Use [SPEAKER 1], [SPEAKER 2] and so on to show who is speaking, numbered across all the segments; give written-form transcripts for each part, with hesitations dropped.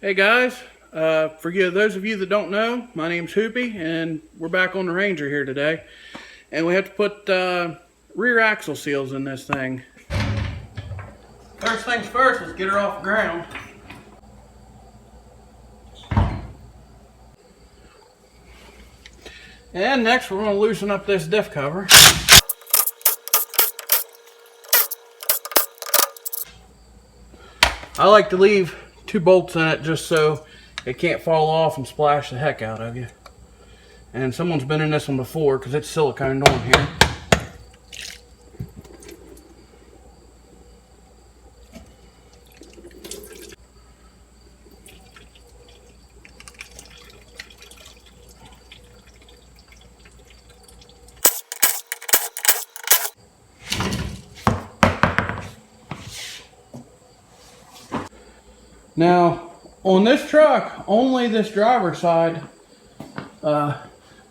[SPEAKER 1] Hey guys, for those of you that don't know, my name's Hoopy, and we're back on the Ranger here today. And we have to put rear axle seals in this thing. First things first, let's get her off the ground. And next we're going to loosen up this diff cover. I like to leave 2 bolts in it just so it can't fall off and splash the heck out of you. And someone's been in this one before because it's siliconed on here. Now, on this truck, only this driver's side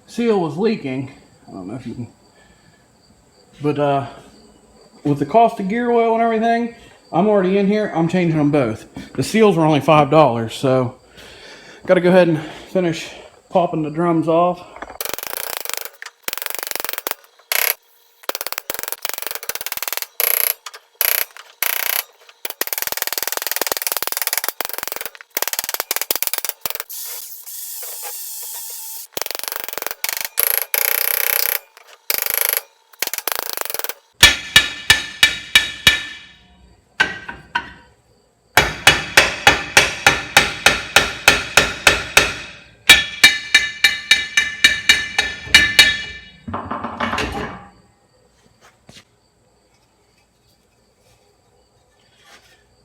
[SPEAKER 1] seal was leaking. I don't know if you can, but with the cost of gear oil and everything, I'm already in here. I'm changing them both. The seals were only $5, so got to go ahead and finish popping the drums off.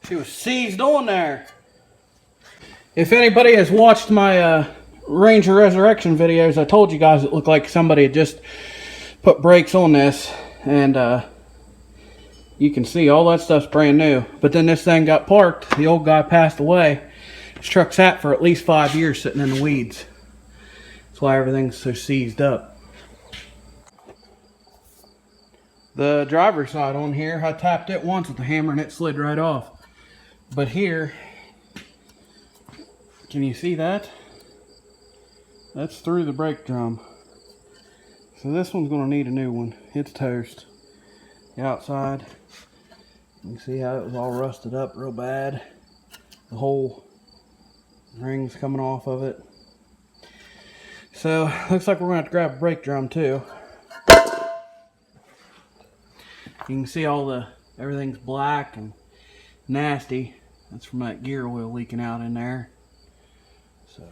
[SPEAKER 1] She was seized on there. If anybody has watched my Ranger Resurrection videos, I told you guys it looked like somebody had just put brakes on this, and you can see all that stuff's brand new. But then this thing got parked. The old guy passed away. This truck sat for at least 5 years sitting in the weeds. That's why everything's so seized up. The driver's side on here, I tapped it once with the hammer and it slid right off. But here, can you see that? That's through the brake drum. So this one's going to need a new one. It's toast. The outside, you can see how it was all rusted up real bad. The whole ring's coming off of it. So looks like we're going to have to grab a brake drum too. You can see everything's black and nasty. That's from that gear oil leaking out in there. So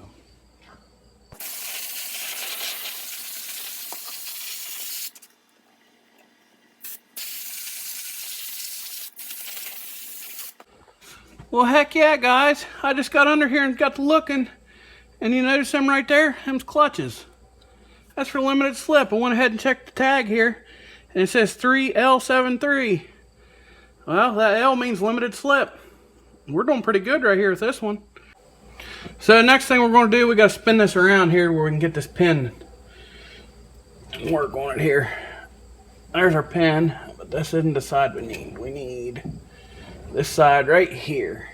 [SPEAKER 1] well, heck yeah, guys. I just got under here and got to looking, and you notice them right there? Them's clutches. That's for limited slip. I went ahead and checked the tag here, and it says 3L73. Well, that L means limited slip. We're doing pretty good right here with this one. So next thing we're going to do, we got to spin this around here where we can get this pin and work on it here. There's our pin, but this isn't the side we need. We need this side right here.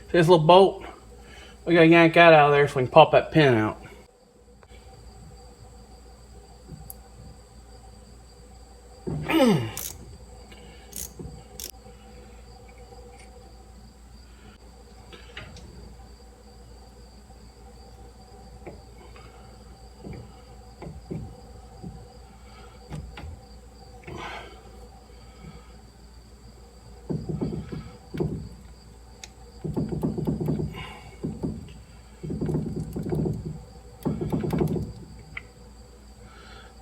[SPEAKER 1] See this little bolt? We got to yank that out of there so we can pop that pin out.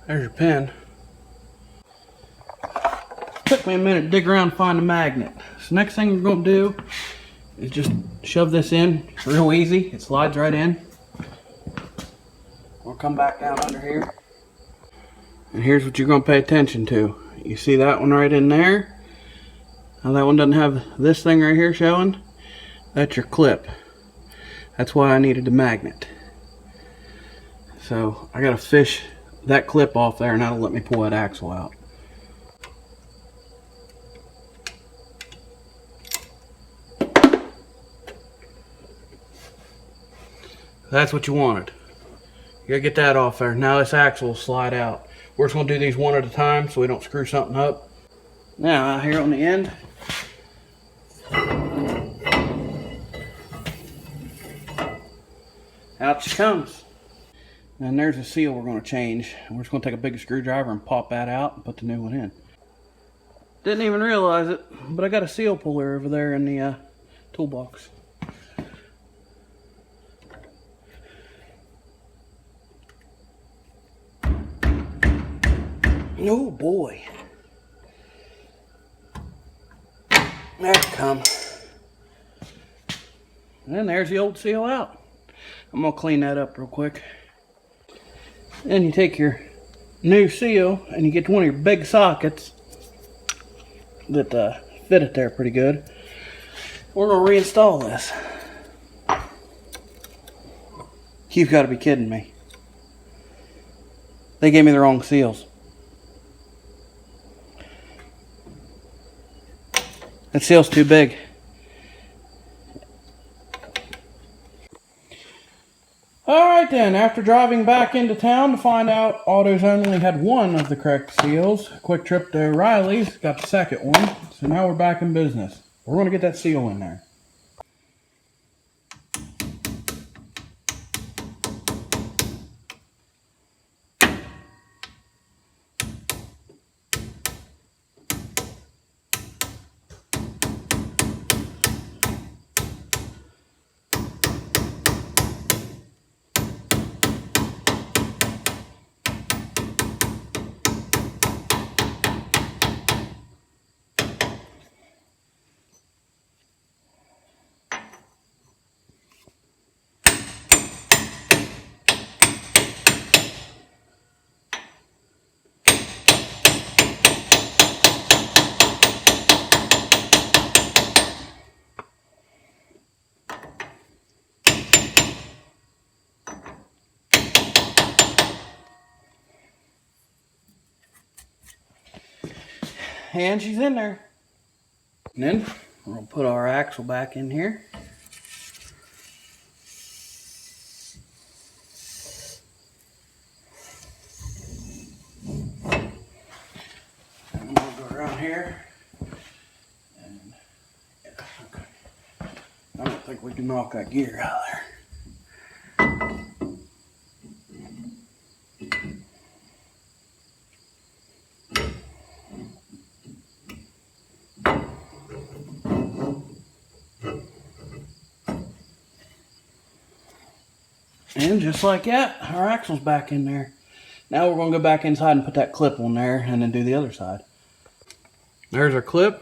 [SPEAKER 1] There's your pin. Took me a minute to dig around and find the magnet. So next thing we're going to do is just shove this in real easy. It slides right in. We'll come back down under here. And here's what you're going to pay attention to. You see that one right in there? Now that one doesn't have this thing right here showing. That's your clip. That's why I needed the magnet. So I got to fish that clip off there, and that'll let me pull that axle out. That's what you wanted. You gotta get that off there. Now this axle will slide out. We're just gonna do these one at a time so we don't screw something up. Now out here on the end, out she comes. And there's a seal we're going to change. We're just going to take a big screwdriver and pop that out and put the new one in. Didn't even realize it, but I got a seal puller over there in the toolbox. Oh boy. There it comes. And there's the old seal out. I'm going to clean that up real quick. Then you take your new seal and you get one of your big sockets that fit it there pretty good. We're going to reinstall this. You've got to be kidding me. They gave me the wrong seals. That seal's too big. Alright then, after driving back into town to find out AutoZone had one of the correct seals, quick trip to O'Reilly's, got the second one, so now we're back in business. We're going to get that seal in there. And she's in there. And then we're going to put our axle back in here. And I'm going to go around here. And okay. I don't think we can knock that gear out of there. And just like that, our axle's back in there. Now we're going to go back inside and put that clip on there and then do the other side. There's our clip.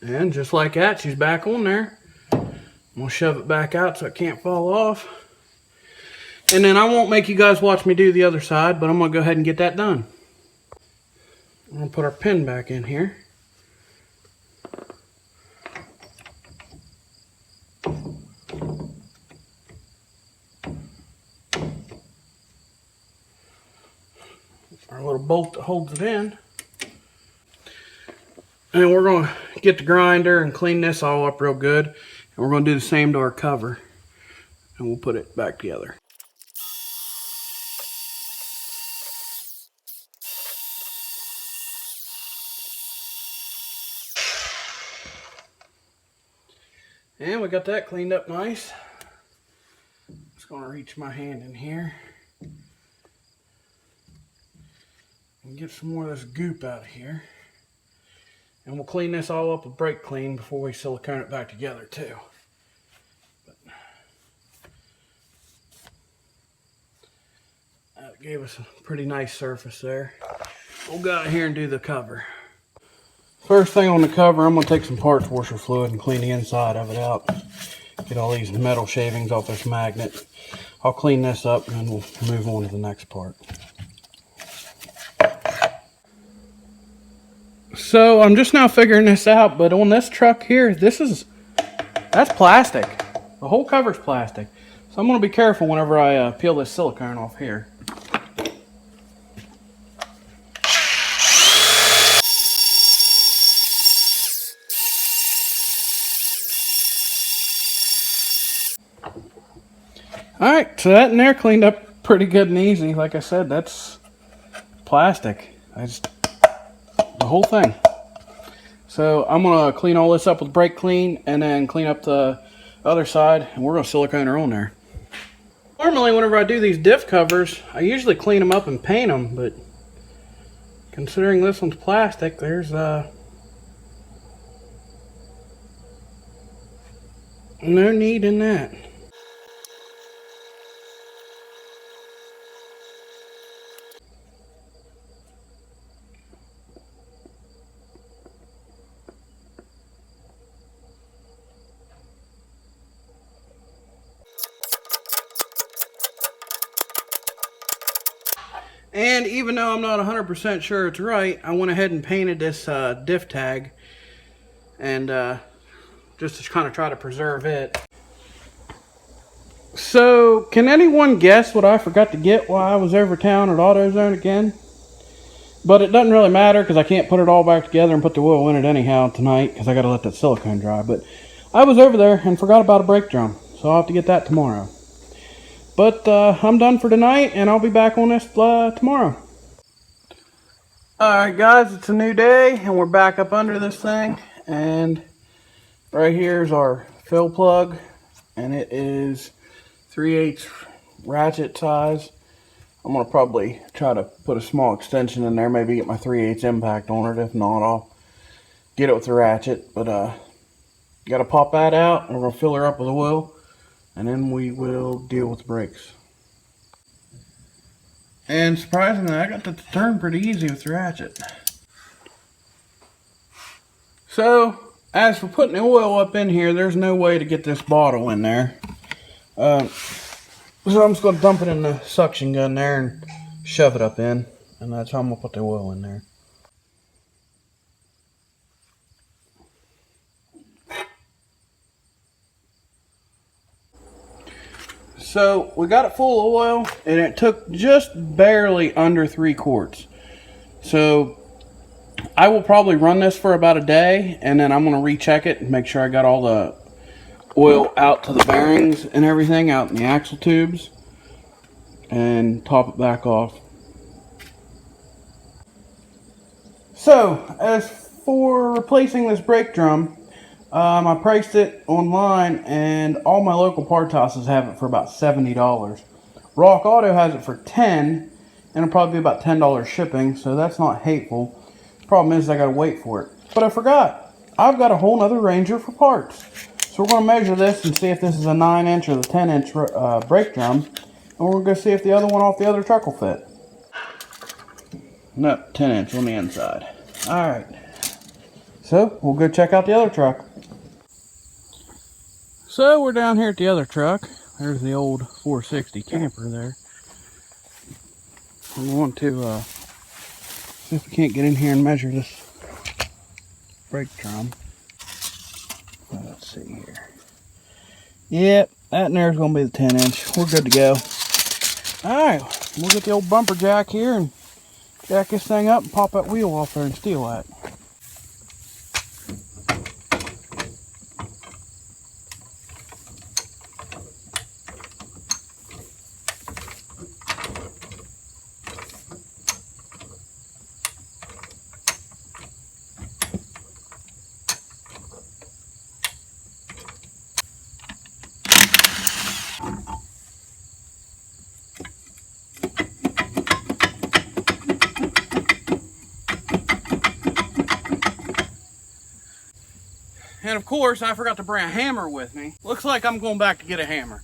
[SPEAKER 1] And just like that, she's back on there. I'm going to shove it back out so it can't fall off. And then I won't make you guys watch me do the other side, but I'm going to go ahead and get that done. I'm going to put our pin back in here. Our little bolt that holds it in. And we're going to get the grinder and clean this all up real good. And we're going to do the same to our cover. And we'll put it back together. And we got that cleaned up nice. Just going to reach my hand in here and get some more of this goop out of here. And we'll clean this all up with brake clean before we silicone it back together too. That gave us a pretty nice surface there. We'll go out here and do the cover. First thing on the cover, I'm going to take some parts washer fluid and clean the inside of it out. Get all these metal shavings off this magnet. I'll clean this up and then we'll move on to the next part. So I'm just now figuring this out, but on this truck here, that's plastic. The whole cover's plastic. So I'm going to be careful whenever I peel this silicone off here. Alright, so that in there cleaned up pretty good and easy. Like I said, that's plastic. The whole thing. So I'm going to clean all this up with brake clean and then clean up the other side, and we're going to silicone her on there. Normally whenever I do these diff covers, I usually clean them up and paint them, but considering this one's plastic, there's no need in that. And even though I'm not 100% sure it's right, I went ahead and painted this diff tag, and just to kind of try to preserve it. So, can anyone guess what I forgot to get while I was over town at AutoZone again? But it doesn't really matter because I can't put it all back together and put the oil in it anyhow tonight because I got to let that silicone dry. But I was over there and forgot about a brake drum, so I'll have to get that tomorrow. But I'm done for tonight, and I'll be back on this tomorrow. Alright guys, it's a new day, and we're back up under this thing. And right here is our fill plug, and it is 3/8 ratchet size. I'm going to probably try to put a small extension in there, maybe get my 3/8 impact on it. If not, I'll get it with the ratchet. But got to pop that out, and we're going to fill her up with oil, and then we will deal with the brakes. And surprisingly, I got that to turn pretty easy with the ratchet. So, as for putting the oil up in here, there's no way to get this bottle in there. So I'm just going to dump it in the suction gun there and shove it up in. And that's how I'm going to put the oil in there. So we got it full of oil, and it took just barely under 3 quarts. So I will probably run this for about a day, and then I'm going to recheck it and make sure I got all the oil out to the bearings and everything out in the axle tubes, and top it back off. So as for replacing this brake drum, I priced it online, and all my local parts houses have it for about $70. Rock Auto has it for $10, and it'll probably be about $10 shipping, so that's not hateful. Problem is I gotta wait for it. But I forgot, I've got a whole nother Ranger for parts. So we're gonna measure this and see if this is a 9-inch or the 10-inch brake drum, and we're gonna see if the other one off the other truck will fit. No, 10-inch on the inside. Alright, so we'll go check out the other truck. So we're down here at the other truck. There's the old 460 camper there. We want to see if we can't get in here and measure this brake drum. Let's see here. Yep, that in there is going to be the 10-inch. We're good to go. Alright, we'll get the old bumper jack here and jack this thing up and pop that wheel off there and steal that. And of course, I forgot to bring a hammer with me. Looks like I'm going back to get a hammer.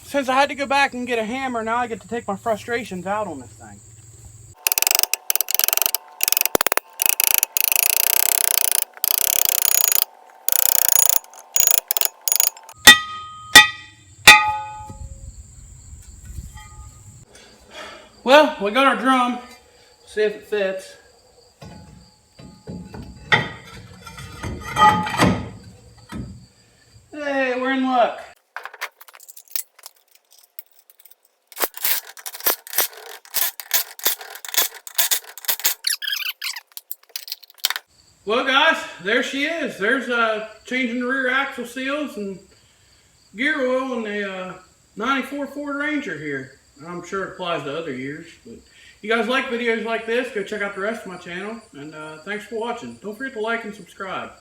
[SPEAKER 1] Since I had to go back and get a hammer, now I get to take my frustrations out on this thing. Well, we got our drum. See if it fits. Hey, we're in luck. Well guys, there she is. There's changing the rear axle seals and gear oil in the 94 Ford Ranger here. I'm sure it applies to other years. But you guys like videos like this, go check out the rest of my channel. And thanks for watching. Don't forget to like and subscribe.